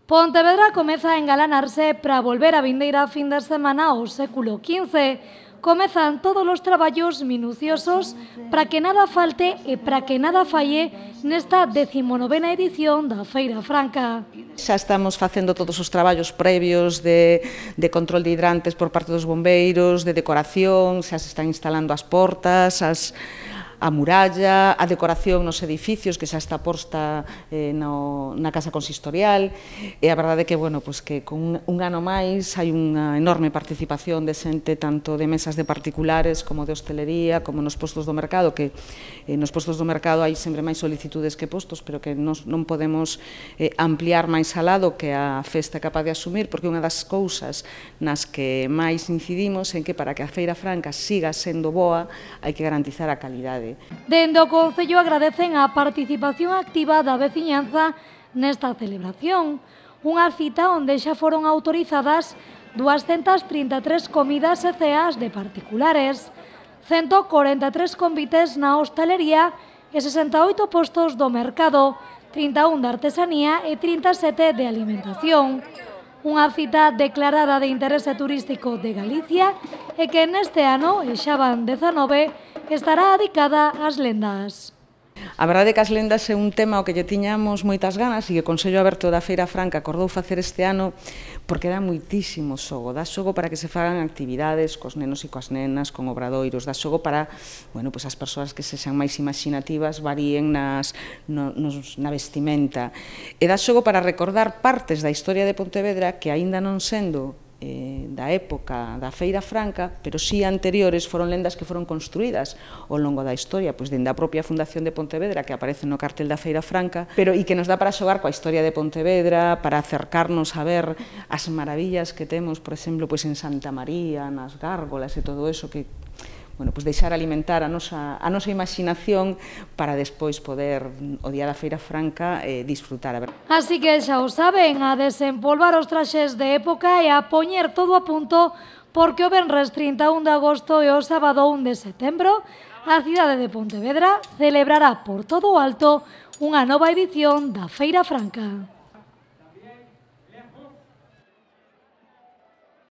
Pontevedra comeza a engalanarse para volver a vindeira fin de semana ao século XV. Comezan todos os traballos minuciosos para que nada falte e para que nada falle nesta 19ª edición da Feira Franca. Xa estamos facendo todos os traballos previos de control de hidrantes por parte dos bombeiros, de decoración, xa se están instalando as portas, a muralla, a decoración nos edificios que xa está posta na Casa Consistorial, e a verdade é que, bueno, pues que con un ano máis hai unha enorme participación de xente tanto de mesas de particulares como de hostelería, como nos postos do mercado, que nos postos do mercado hai sempre máis solicitudes que postos, pero que non podemos ampliar máis alá do que a festa é capaz de asumir, porque unha das cousas nas que máis incidimos en que para que a Feira Franca siga sendo boa hai que garantizar a calidade. Dende o Concello agradecen a participación activa da veciñanza nesta celebración, unha cita onde xa foron autorizadas 233 comidas e ceas de particulares, 143 convites na hostalería e 68 postos do mercado, 31 de artesanía e 37 de alimentación. Unha cita declarada de interese turístico de Galicia e que neste ano, e xa van 19, estará dedicada ás lendas. A verdade é que as lendas é un tema ao que lle tiñamos moitas ganas e que o Consello Aberto da Feira Franca acordou facer este ano porque dá moitísimo xogo. Dá xogo para que se fagan actividades cos nenos e coas nenas, con obradoiros, dá xogo para, bueno, pues as persoas que sexan máis imaginativas varíen na vestimenta. E dá xogo para recordar partes da historia de Pontevedra que, aínda non sendo da época da Feira Franca, pero si anteriores, foron lendas que foron construídas ao longo da historia, pois dende a propia Fundación de Pontevedra, que aparece no cartel da Feira Franca, pero e que nos dá para xogar coa historia de Pontevedra, para acercarnos a ver as maravillas que temos, por exemplo, pois en Santa María, nas gárgolas e todo eso, que, bueno, pues deixar alimentar a nosa imaginación para despois poder, o día da Feira Franca, disfrutar. Así que xa o saben, a desempolvar os traxes de época e a poñer todo a punto, porque o venres 31 de agosto e o sábado 1 de setembro a cidade de Pontevedra celebrará por todo o alto unha nova edición da Feira Franca.